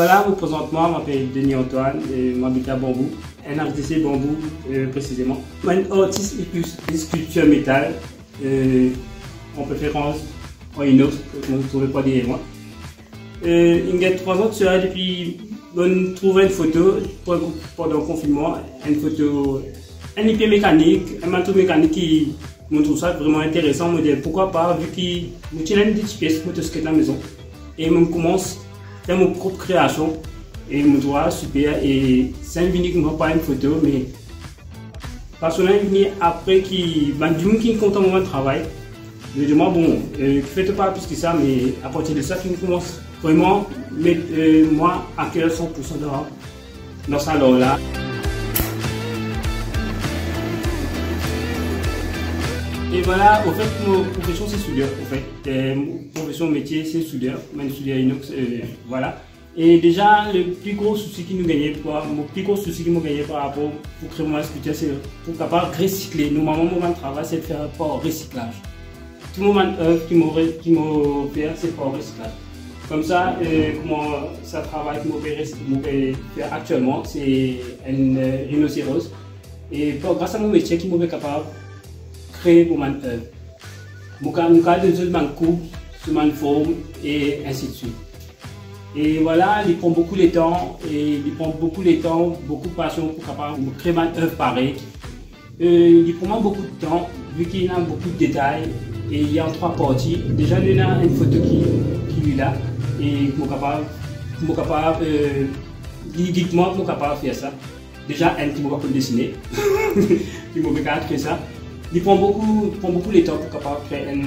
voilà, présentement, je m'appelle Denis Antoine, et j'habite à Bambou, NRDC Bambou précisément. Je suis un artiste et sculpture métal, en préférence en inox, que vous ne trouvez pas derrière moi. Il y a 3 ans de cela, depuis on trouve une photo pendant le confinement, une photo, un IP mécanique, un manteau mécanique qui me trouve ça vraiment intéressant. Je me dis pourquoi pas, vu que je une petite pièce motoskate à la maison et je commence à faire mon propre création et je me trouve super. Et c'est uniquement pas une photo, mais personnellement, après du monde qui est content de mon travail, je me dis bon, faites pas plus que ça, mais à partir de ça, qui commence vraiment mettre moi à cœur 100% dans ce salon là. Et voilà, au fait, mon profession c'est soudeur. En fait, mon profession métier c'est soudeur, même soudeur inox, voilà. Et déjà, le plus gros souci qui nous gagnait, mon plus gros souci qui nous gagnait par rapport pour créer mon sculpture, c'est pour capable recycler. Normalement, mon travail c'est de faire par recyclage. Tout mon œuvre qui m'a fait, c'est par recyclage. Comme ça, comment ça travaille, mon faire actuellement, c'est une rhinocéros. Et grâce à mon métier, qui m'a capable de créer pour mon œuvre. Mon cas de ma coupe, sur ma forme, et ainsi de suite. Et voilà, il prend beaucoup de temps, beaucoup de passion pour capable de créer ma œuvre pareille. Il prend beaucoup de temps, vu qu'il y a beaucoup de détails, et il y a en 3 parties. Déjà, il y a une photo qui est là. Et je suis capable, dites-moi, je suis capable de faire ça. Déjà, un qui m'a capable de dessiner, qui m'a capable de faire ça. Il prend beaucoup de temps pour capable faire un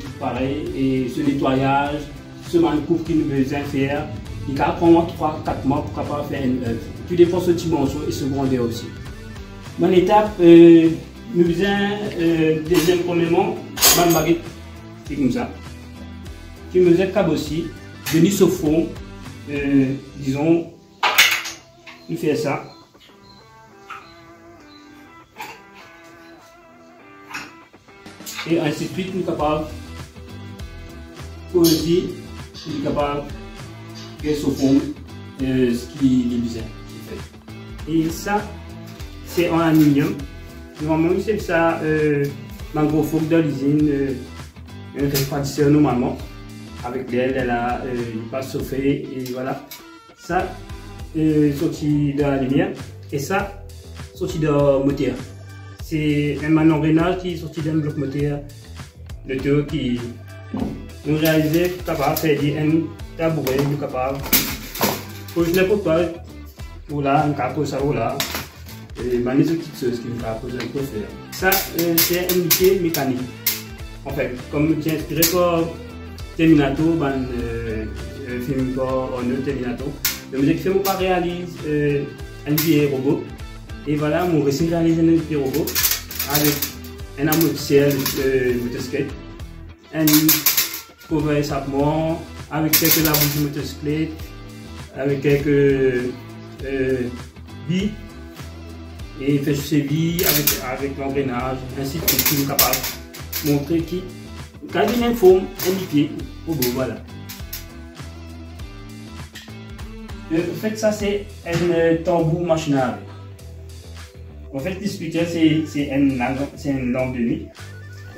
truc pareil. Et ce nettoyage, ce mancouf qu'il nous besoin faire, il prend 3-4 mois pour capable faire une œuvre. Tout dépend de ce dimension et ce grandeur aussi. Mon étape, nous faisons deuxième premièrement, ma baguette, c'est comme ça. Qui me faisait cabossi. Venir au fond, disons, nous faire ça. Et ainsi de suite, nous sommes capables, aussi, nous sommes capables de faire au fond ce qui est besoin. Et ça, c'est en aluminium. Normalement, c'est ça, dans gros four de l'usine, un réfractaire normalement. Avec elle a pas chauffé et voilà. Ça sorti de la lumière et ça sorti de moteur. C'est un manœuvre qui est sorti d'un bloc moteur. Le tout qui nous réalisait capable de faire un tabouret, nous capable de n'importe quoi. Voilà, un capot ça voilà. Et des petites choses qui nous capable de faire. Ça c'est un unité mécanique. En fait, comme tu es inspiré par Terminator, un film en Terminator. Le musique fait mon réalise un petit robot. Et voilà, mon récit réalise un petit robot avec un amortisseur motoskate, un cover sapement, avec quelques labos de motoskate, avec quelques billes, et fait ces billes avec l'engrenage, ainsi de suite, qui est capable de montrer qui. Quand il y a une forme, un pied, au bout, voilà. En fait, ça c'est un tambour machinal. En fait, le sculpteur c'est une lampe de nuit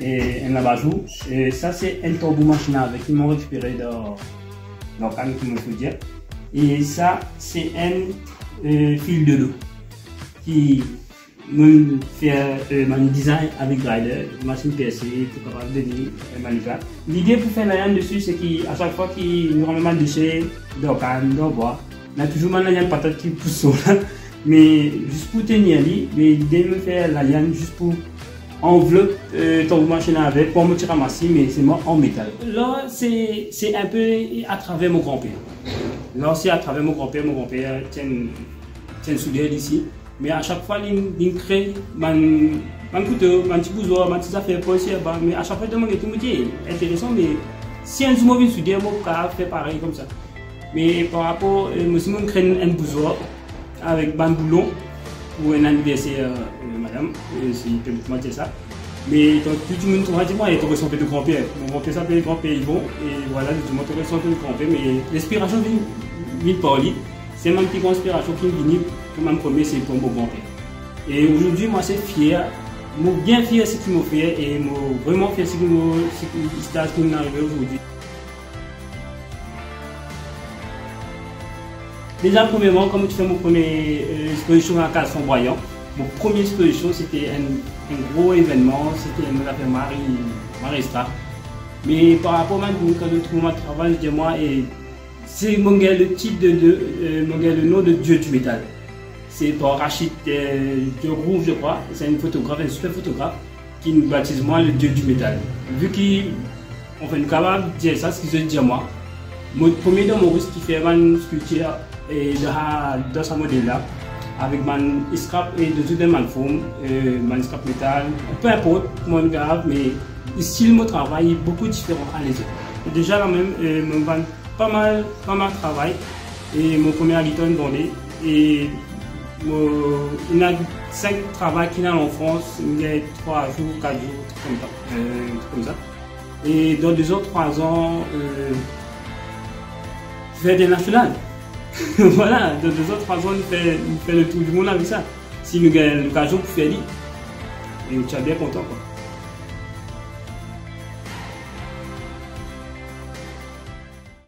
et un abat-jour. Et ça c'est un tambour machinal qu'ils m'ont récupéré dans le canne, comme il faut dire. Et ça c'est un fil de l'eau qui me faire mon design avec Grider, machine PSC pour capable de donner un manipulation. L'idée pour faire la dessus, c'est qu'à chaque fois qu'il nous ramène un déchet dans le canne, dans le bois, on a toujours une patate qui pousse là. Mais juste pour tenir l'idée de me faire la liane juste pour envelopper ton machine avec pour me tirer ramasser, mais c'est moi en métal. Là, c'est un peu à travers mon grand-père. Là, c'est à travers mon grand-père tient un soudeur ici. Mais à chaque fois, il crée un couteau, un petit bousoir, un petit affaire pour ici, mais à chaque fois, je me dis, c'est intéressant, mais si un zoom mobile soudeur, je peux faire pareil comme ça. Mais par rapport, moi, si je crée un bousoir avec un boulon pour un anniversaire, madame, si je peux vous dire ça. Mais tout le monde trouve dit, moi, il est ressemblé de grand-père. Mon grand-père s'appelle grand-père Yvon, et voilà, tout le monde ressemblé de grand-père, mais l'inspiration vite parler. C'est ma petite conspiration qui me vient pour ma premier, c'est pour mon grand-père. Et aujourd'hui, moi, c'est fier. Je suis bien fier de ce qu'il m'a fait et je suis vraiment fier de ce qui m'est arrivé aujourd'hui. Déjà, premièrement, comme tu fais mon premier exposition à Casson Boyan, mon première exposition, c'était un gros événement, c'était une affaire Marista. Mais par rapport à quand je trouve mon travail, je dis moi, c'est le titre le nom de Dieu du métal. C'est par Rachid de Rouge, je crois. C'est un photographe, un super photographe qui nous baptise moi le Dieu du métal. Vu qu'on fait une capable de dire ça, ce qu'il se dit à moi. Mon premier dans mon risque qui fait une sculpture et dans ce modèle-là, avec mon scrap et de tout mon forme, mon scrap métal, peu importe comment on regarde, mais le style de mon travail est beaucoup différent à les autres. Déjà là même, je vends pas mal de travail et mon premier habitant vendait. Et il y a 5 travaux qui sont en France, il y a 3 jours, 4 jours, comme ça. Et dans 2 autres 3 ans, faire des nationales. Voilà, dans 2 autres 3 ans, on fait le tour du monde avec ça. Si nous gagnons l'occasion pour faire, et tu es bien content, quoi.